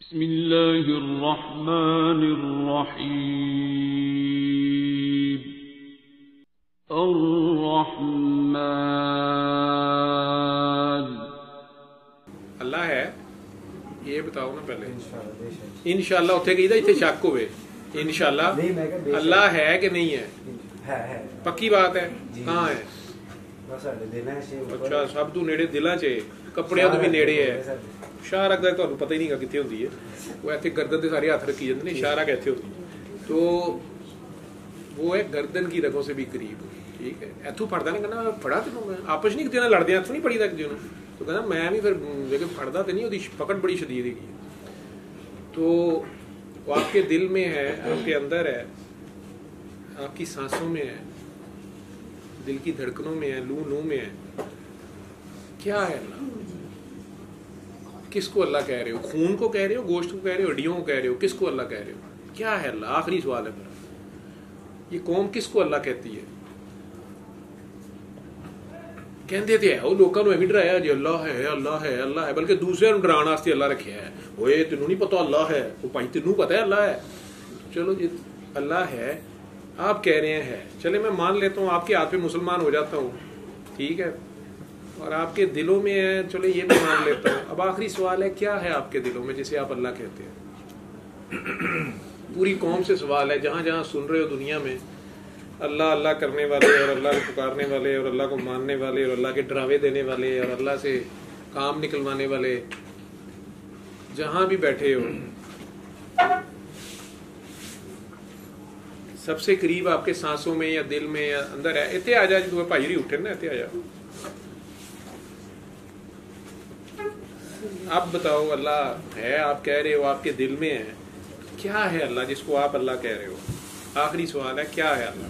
بسم اللہ الرحمن الرحیم الرحمن اللہ ہے یہ بتاؤ نا پہلے انشاءاللہ اتنے کہی تھا اتنے شک ہوئے انشاءاللہ اللہ ہے کہ نہیں ہے پکی بات ہے کہاں ہے اچھا سب تو نیڑے دلاں چ کپڑے تو بھی نیڑے ہے اشارہ کا تو پتہ ہی نہیں کتنے ہوتی ہے وہ ایتھے گردن سے سارے ہاتھ رکھی جاتے ہیں اشارہ کہتے ہوتی ہے تو وہ ہے گردن کی رگوں سے بھی قریب ٹھیک ہے ایتھوں پڑھتا نہیں کہنا پڑھا تینوں میں آپس نہیں کتنے لڑتے ہیں ایتھوں نہیں پڑھی تک جنہوں تو کہنا میں بھی پھر لیکن پڑھتا تو نہیں ہوتی پکڑ بڑی شدید ہے تو وہ آپ کے دل میں ہے آپ کے اندر ہے آپ کی سانسوں میں ہے دل کی دھڑکنوں میں ہے لو میں ہے کیا ہے اللہ کس کو اللہ کہہ رہے ہو خون کو کہہ رہے ہو گوشت کو کہہ رہے ہو ہڈیوں کو کہہ رہے ہو کس کو اللہ کہہ رہے ہو کیا ہے اللہ آخری سوال ہے میرا یہ قوم کس کو اللہ کہتی ہے کہندے تھے وہ لوگوں نے بھی ڈرایا جی اللہ ہے اللہ ہے اللہ ہے بلکہ دوسرے نوں ڈرانے واسطے اللہ رکھیا ہے وہ تینوں نہیں پتا اللہ ہے وہ بھائی تینوں پتا ہے اللہ ہے چلو جی اللہ ہے آپ کہہ رہے ہیں چلے میں مان لیتا ہوں آپ کے ہاتھ پہ مسلمان ہو جاتا ہوں ٹھیک ہے اور آپ کے دلوں میں ہے چلے یہ بھی مان لیتا ہوں اب آخری سوال ہے کیا ہے آپ کے دلوں میں جسے آپ اللہ کہتے ہیں پوری قوم سے سوال ہے جہاں جہاں سن رہے ہو دنیا میں اللہ اللہ کرنے والے اور اللہ کو پکارنے والے اور اللہ کو ماننے والے اور اللہ کے ڈراوے دینے والے اور اللہ سے کام نکلوانے والے جہاں بھی بیٹھے ہو سب سے قریب آپ کے سانسوں میں یا دل میں یا اندر ہے اتنے آ جا جی تمہیں بھائی اٹھے نا اتنے آ جا اب بتاؤ اللہ ہے آپ کہہ رہے ہو آپ کے دل میں ہے کیا ہے اللہ جس کو آپ اللہ کہہ رہے ہو آخری سوال ہے کیا ہے اللہ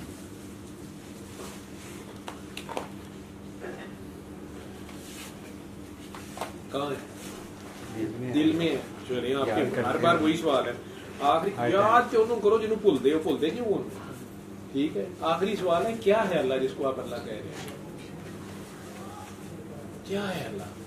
کہاں ہے دل میں ہے چلیے آپ کے ہر بار وہی سوال ہے آخری یاد تو انہوں کرو جنہوں بھولتے ہو بھولتے کیوں ہو ٹھیک ہے آخری سوال ہے کیا ہے اللہ جس کو آپ اللہ کہہ رہے ہیں کیا ہے اللہ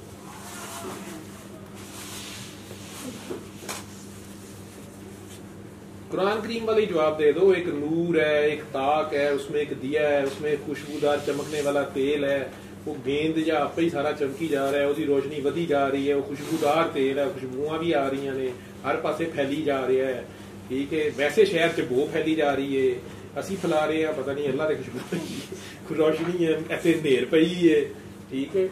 قرآن کریم والی جواب دے دو ایک نور ہے ایک طاق ہے اس میں ایک دیا ہے اس میں خوشبودار چمکنے والا تیل ہے وہ گیند جا آپ ہی سارا چمکی جا رہا ہے اس کی روشنی ودی جا رہی ہے وہ خوشبودار تیل ہے خوشبواں بھی آ رہی ہیں ہر پاسے پھیلی جا رہا ہے ٹھیک ہے ویسے شہر سے بو پھیلی جا رہی ہے اسی پھیلا رہے ہیں پتہ نہیں اللہ نے خوشبو روشنی ہے ایسے دیر پئی ہے ٹھیک ہے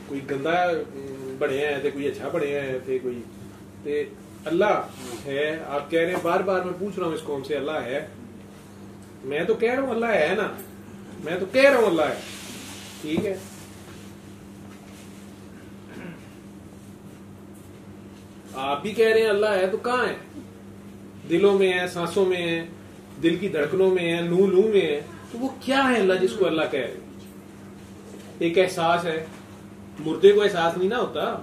کوئی گندا بنے ہیں تے کوئی اچھا بنے ہیں تے کوئی تے اللہ ہے آپ کہہ رہے ہیں بار بار میں پوچھ رہا ہوں اس قوم سے اللہ ہے میں تو کہہ رہا ہوں اللہ ہے نا میں تو کہہ رہا ہوں اللہ ہے ٹھیک ہے آپ بھی کہہ رہے ہیں اللہ ہے تو کہاں ہے دلوں میں ہے سانسوں میں ہے دل کی دھڑکنوں میں ہے لو میں ہے تو وہ کیا ہے اللہ جس کو اللہ کہہ رہے ایک احساس ہے مردے کو احساس نہیں نہ ہوتا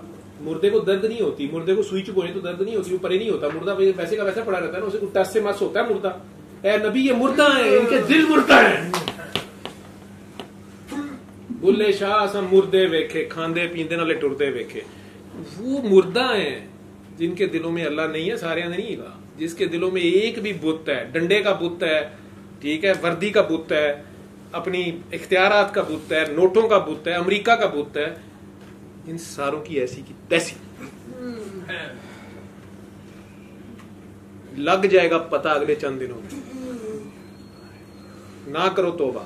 مردے کو درد نہیں ہوتی مردے کو سوئی چپونے تو درد نہیں ہوتی وہ پرے نہیں ہوتا مردہ ویسے کا ویسا پڑا رہتا ہے نا اسے ٹس سے مس ہوتا ہے مردہ اے نبی یہ مردہ ہے ان کے دل مردہ ہیں بلے شاہ اساں مردے ویکھے کھاندے پیندے نالے ٹردے ویکھے وہ مردہ ہیں جن کے دلوں میں اللہ نہیں ہے سارے نہیں گا جس کے دلوں میں ایک بھی بت ہے ڈنڈے کا بت ہے ٹھیک ہے وردی کا بت ہے اپنی اختیارات کا بت ہے نوٹوں کا بت ہے امریکہ کا بت ہے ان ساروں کی ایسی کی تیسی لگ جائے گا پتہ اگلے چند دنوں میں نہ کرو توبہ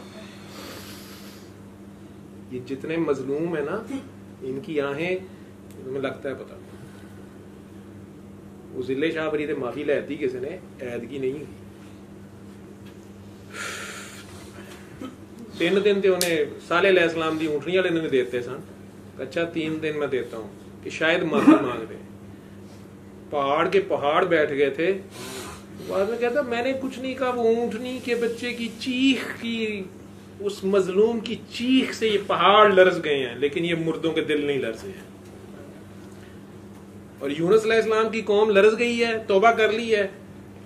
یہ جتنے مظلوم ہیں نا ان کی آہیں تمہیں لگتا ہے پتہ وہ ضلع شاہ بری تے معافی لیتی کسی نے عیدگی نہیں ہوئی 3 دن تے انہیں صالح علیہ السلام دی اونٹنی والے نے دیتے سن اچھا 3 دن میں دیتا ہوں کہ شاید معافی مانگ رہے پہاڑ کے پہاڑ بیٹھ گئے تھے بعد میں کہتا میں نے کچھ نہیں کہا وہ اونٹنی کے بچے کی چیخ کی اس مظلوم کی چیخ سے یہ پہاڑ لرز گئے ہیں لیکن یہ مردوں کے دل نہیں لرزے ہیں اور یونس علیہ السلام کی قوم لرز گئی ہے توبہ کر لی ہے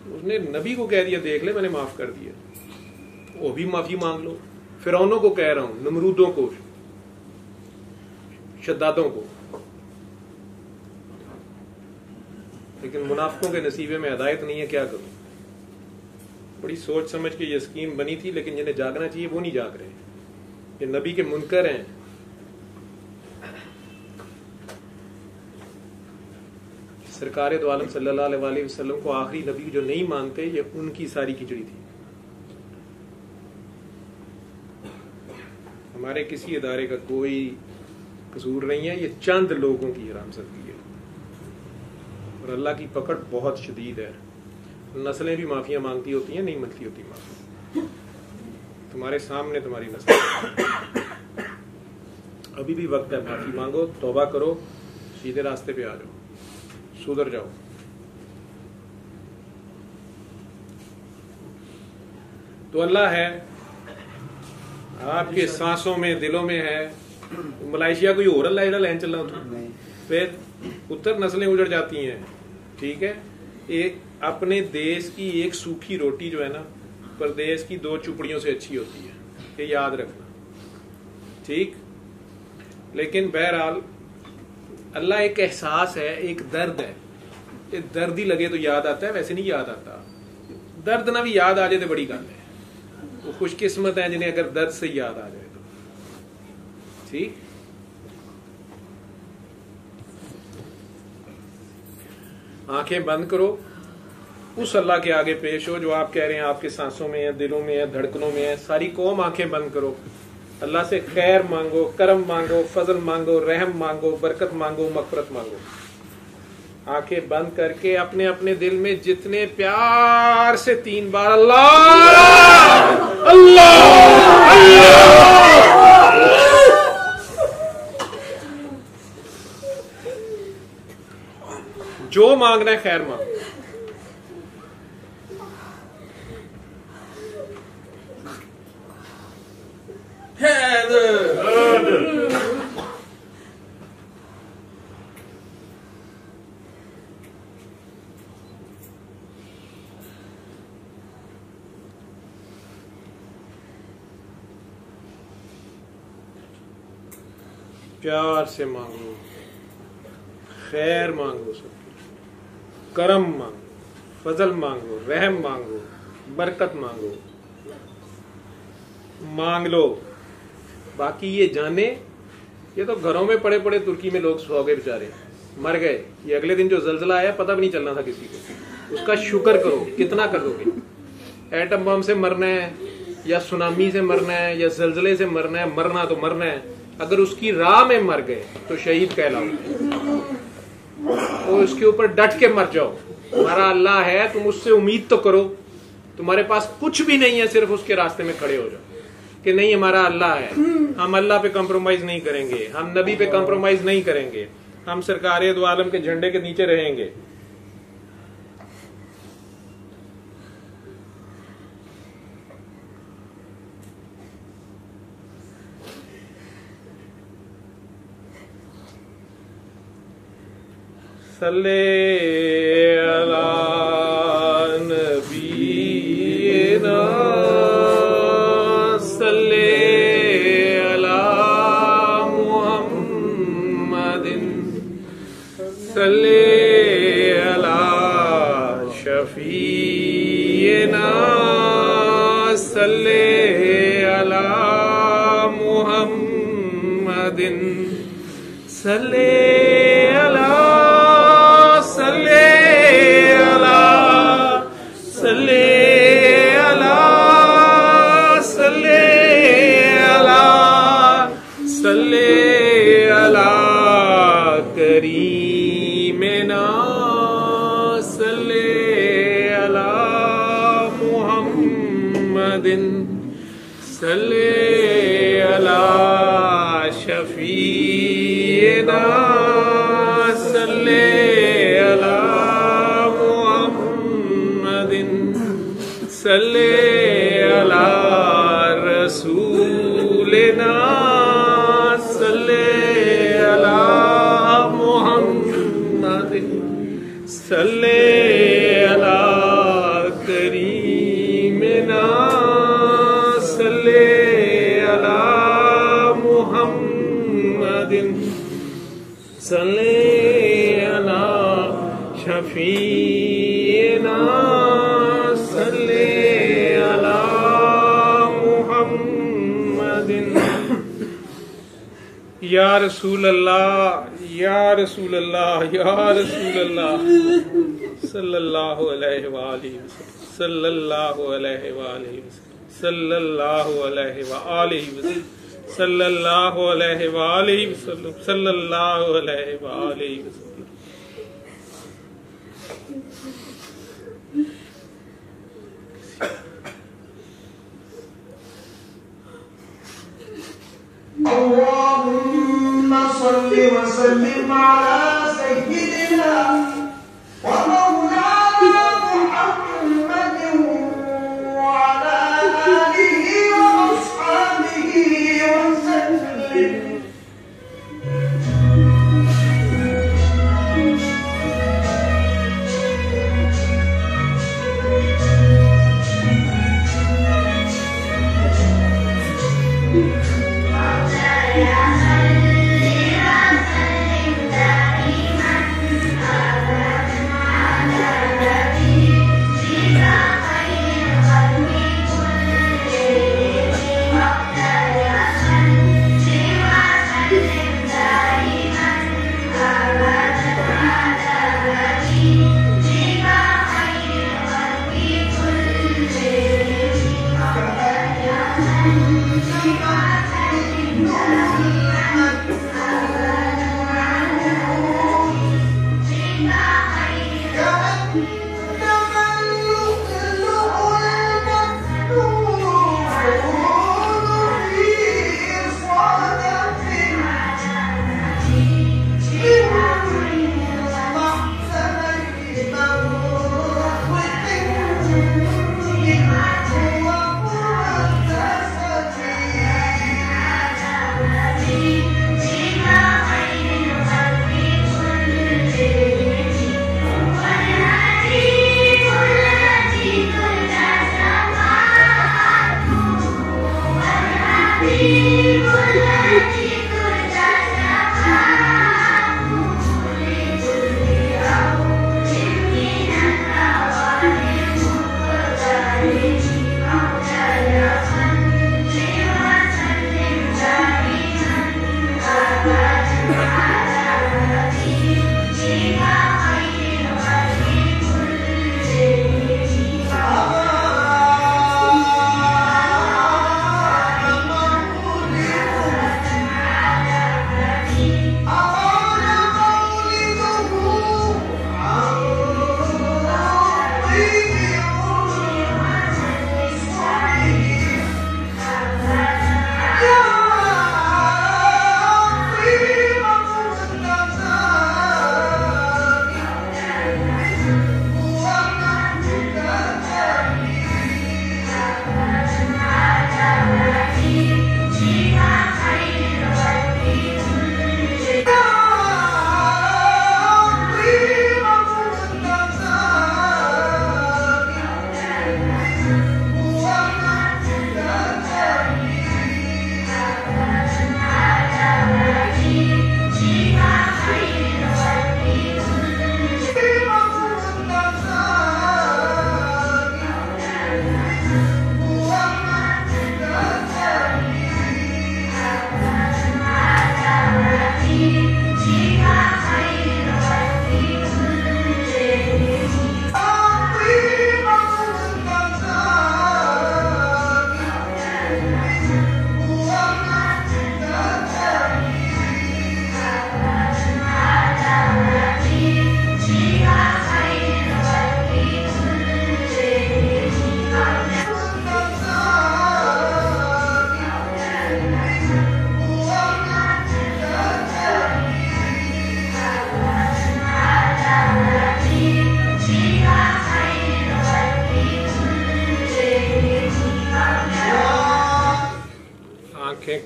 اس نے نبی کو کہہ دیا دیکھ لے میں نے معاف کر دیا وہ بھی معافی مانگ لو فرعونوں کو کہہ رہا ہوں نمرودوں کو شدادوں کو لیکن منافقوں کے نصیبے میں ہدایت نہیں ہے، کیا کروں؟ بڑی سوچ سمجھ کے یہ اسکیم بنی تھی، لیکن جنہیں جاگنا چاہیے وہ نہیں جاگ رہے، یہ نبی کے منکر ہیں۔ سرکار دو عالم صلی اللہ علیہ وسلم کو آخری نبی جو نہیں مانتے، یہ ان کی ساری کھچڑی تھی۔ ہمارے کسی ادارے کا کوئی قصور نہیں ہے، یہ چند لوگوں کی حرام زدگی ہے، اور اللہ کی پکڑ بہت شدید ہے۔ نسلیں بھی معافیاں مانگتی ہوتی ہیں، نہیں ملتی ہوتی معافی۔ تمہارے سامنے تمہاری نسل، ابھی بھی وقت ہے، معافی مانگو، توبہ کرو، سیدھے راستے پہ آ جاؤ، سدھر جاؤ۔ تو اللہ ہے، آپ کے سانسوں میں، دلوں میں ہے۔ ملائیشیا کوئی اور اللہ لین چل رہا ہوں، پھر اتر نسلیں اجڑ جاتی ہیں، ٹھیک ہے۔ ایک اپنے دیش کی ایک سوکھی روٹی جو ہے نا، پردیش کی 2 چپڑیوں سے اچھی ہوتی ہے، یہ یاد رکھنا، ٹھیک۔ لیکن بہرحال اللہ ایک احساس ہے، ایک درد ہے، ایک درد ہی لگے تو یاد آتا ہے، ویسے نہیں یاد آتا۔ درد نہ بھی یاد آ جائے تو بڑی گل ہے، وہ خوش قسمت ہیں جنہیں اگر درد سے یاد آ جائے تو، ٹھیک۔ آنکھیں بند کرو، اس اللہ کے آگے پیش ہو جو آپ کہہ رہے ہیں آپ کے سانسوں میں ہے، دلوں میں ہے، دھڑکنوں میں ہے۔ ساری قوم آنکھیں بند کرو، اللہ سے خیر مانگو، کرم مانگو، فضل مانگو، رحم مانگو، برکت مانگو، مغفرت مانگو۔ آنکھیں بند کر کے اپنے اپنے دل میں جتنے پیار سے 3 بار اللہ اللہ جو مانگنا ہے خیر مانگو۔ پیار سے مانگو، خیر مانگو، سب کرم مانگو، فضل مانگو، رحم مانگو، برکت مانگو، مانگ لو۔ باقی یہ جانے، یہ تو گھروں میں پڑے پڑے ترکی میں لوگ سو گئے بیچارے، مر گئے۔ یہ اگلے دن جو زلزلہ آیا پتہ بھی نہیں چلنا تھا کسی کو، اس کا شکر کرو، کتنا کر دو گے؟ ایٹم بم سے مرنا ہے یا سونامی سے مرنا ہے یا زلزلے سے مرنا ہے، مرنا تو مرنا ہے۔ اگر اس کی راہ میں مر گئے تو شہید کہلاؤ، تو اس کے اوپر ڈٹ کے مر جاؤ۔ ہمارا اللہ ہے، تم اس سے امید تو کرو۔ تمہارے پاس کچھ بھی نہیں ہے، صرف اس کے راستے میں کھڑے ہو جاؤ کہ نہیں ہمارا اللہ ہے، ہم اللہ پہ کمپرومائز نہیں کریں گے، ہم نبی پہ کمپرومائز نہیں کریں گے، ہم سرکار دو عالم کے جھنڈے کے نیچے رہیں گے۔ صلی علی نبینا صلی علی محمد صلی علی شفیعنا صلی علی محمد صلی صلی علی شفیعنا صلی علی محمد صلی علی رسولنا صلی علی محمد صلی علی کریمنا صلی علی محمد صلی علی شفیعنا صلی علی محمد یا رسول اللہ یا رسول اللہ یا رسول اللہ صلی اللہ علیہ وآلہ وسلم صلی اللہ علیہ وآلہ وسلم صلی اللہ علیہ وآلہ وسلم صلی اللہ علیہ وآلہ وسلم صلی اللہ علیہ وآلہ وسلم. اللهم صل وسلم على سيدنا ومولانا محمد وعلى آله وأصحابه وسلم.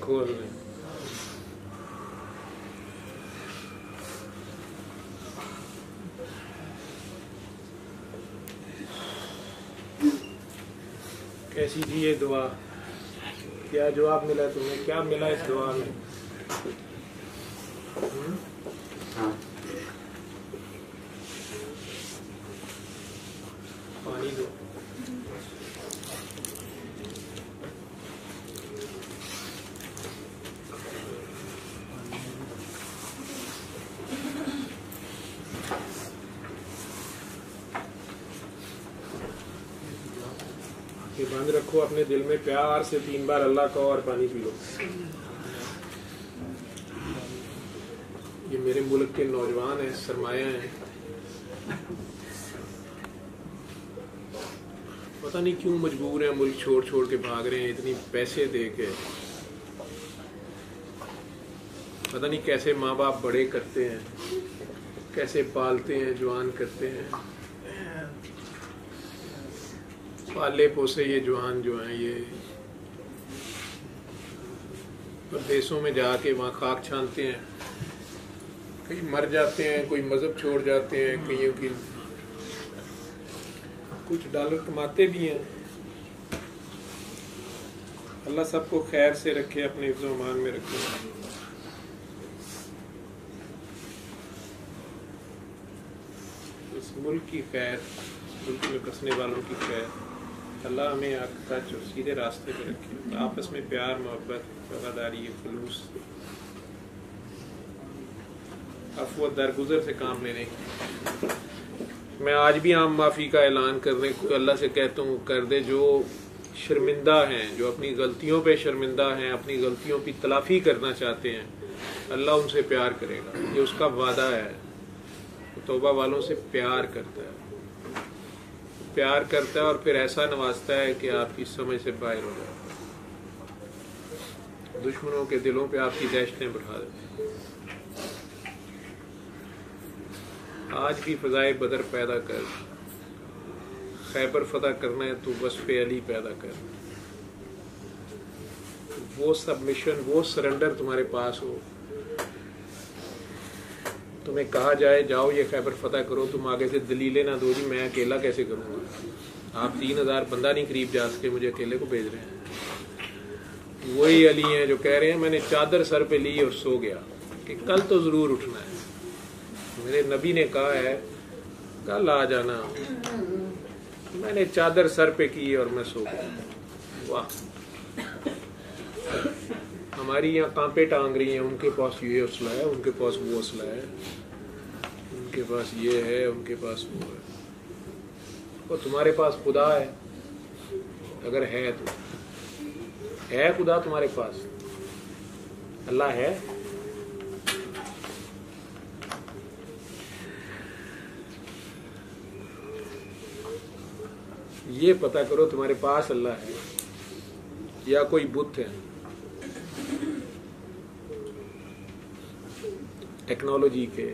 کھول لیں. کیسی تھی یہ دعا؟ کیا جواب ملا تمہیں؟ کیا ملا اس دعا میں؟ یہ بند رکھو اپنے دل میں، پیار سے 3 بار اللہ کہو اور پانی پی لو. یہ میرے ملک کے نوجوان ہیں، سرمایہ ہیں. پتہ نہیں کیوں مجبور ہیں، ملک چھوڑ چھوڑ کے بھاگ رہے ہیں اتنی پیسے دے کے. پتہ نہیں کیسے ماں باپ بڑے کرتے ہیں، کیسے پالتے ہیں، جوان کرتے ہیں، پالے پوسے یہ جوان جو ہیں یہ پردیسوں میں جا کے وہاں خاک چھانتے ہیں. کئی مر جاتے ہیں، کوئی مذہب چھوڑ جاتے ہیں، کئیوں کی کچھ ڈالر کماتے بھی ہیں. اللہ سب کو خیر سے رکھے، اپنے حفظ و امان میں رکھے. اس ملک کی خیر، ملک میں بسنے والوں کی خیر، اللہ ہمیں سچ اور سیدھے راستے پہ رکھے. آپس میں پیار، محبت، وفاداری، خلوص، عفو درگزر سے کام لینے. میں آج بھی عام معافی کا اعلان کرنے کو اللہ سے کہتا ہوں کر دے. جو شرمندہ ہیں، جو اپنی غلطیوں پہ شرمندہ ہیں، اپنی غلطیوں کی تلافی کرنا چاہتے ہیں، اللہ ان سے پیار کرے گا. یہ اس کا وعدہ ہے. توبہ والوں سے پیار کرتا ہے، پیار کرتا ہے اور پھر ایسا نوازتا ہے کہ آپ کی سمجھ سے باہر ہو جائے. دشمنوں کے دلوں پہ آپ کی دہشتیں بڑھا دیتے. آج بھی فضائے بدر پیدا کر. خیبر فتح کرنا ہے تو وصف علی پیدا کر. وہ سبمیشن، وہ سرنڈر تمہارے پاس ہو. تمہیں کہا جائے جاؤ یہ خیبر فتح کرو، تم آگے سے دلیلیں نہ دو جی میں اکیلا کیسے کروں گا. آپ 3000 بندہ نہیں قریب جا سکے، مجھے اکیلے کو بھیج رہے ہیں. وہی علی ہیں جو کہہ رہے ہیں میں نے چادر سر پہ لی اور سو گیا کہ کل تو ضرور اٹھنا ہے. میرے نبی نے کہا ہے کل آ جانا، میں نے چادر سر پہ کی اور میں سو گیا. واہ، ہماری یہاں کانپے ٹانگ رہی ہیں، ان کے پاس یہ اسلحہ ہے، ان کے پاس وہ اسلحہ ہے، ان کے پاس یہ ہے، ان کے پاس وہ ہے. اور تمہارے پاس خدا ہے، اگر ہے تو ہے خدا تمہارے پاس، اللہ ہے. یہ پتہ کرو تمہارے پاس اللہ ہے یا کوئی بت ہے. ٹیکنالوجی کے،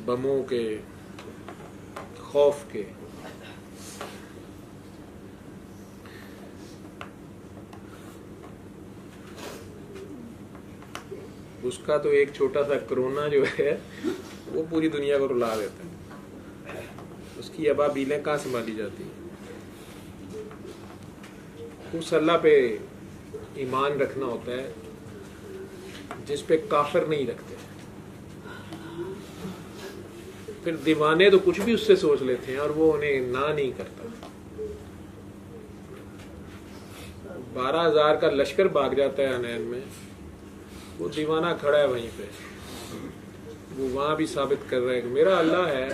بموں کے، خوف کے. اس کا تو ایک چھوٹا سا کرونا جو ہے وہ پوری دنیا کو رلا دیتا ہے. اس کی ابابیلیں کہاں سنبھالی جاتی ہیں. اس اللہ پہ ایمان رکھنا ہوتا ہے جس پہ کافر نہیں رکھتے. پھر دیوانے تو کچھ بھی اس سے سوچ لیتے ہیں اور وہ انہیں نہ نہیں کرتا. 12,000 کا لشکر بھاگ جاتا ہے حنین میں، وہ دیوانہ کھڑا ہے وہیں پہ، وہ وہاں بھی ثابت کر رہا ہے کہ میرا اللہ ہے.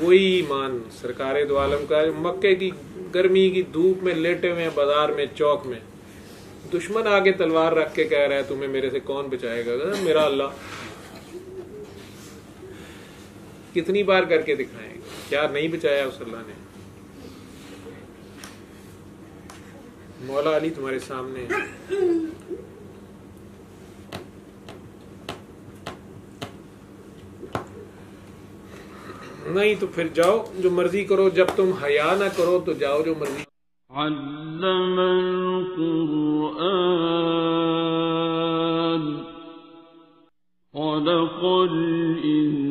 وہی ایمان سرکار دو عالم کا. مکے کی گرمی کی دھوپ میں لیٹے ہوئے ہیں بازار میں، چوک میں، دشمن آگے تلوار رکھ کے کہہ رہا ہے تمہیں میرے سے کون بچائے گا؟ میرا اللہ. کتنی بار کر کے دکھائیں گے، کیا نہیں بچایا اس اللہ نے. مولا علی تمہارے سامنے ہے. نہیں تو پھر جاؤ جو مرضی کرو. جب تم حیا نہ کرو تو جاؤ جو مرضی. علم القرآن خلق الإنسان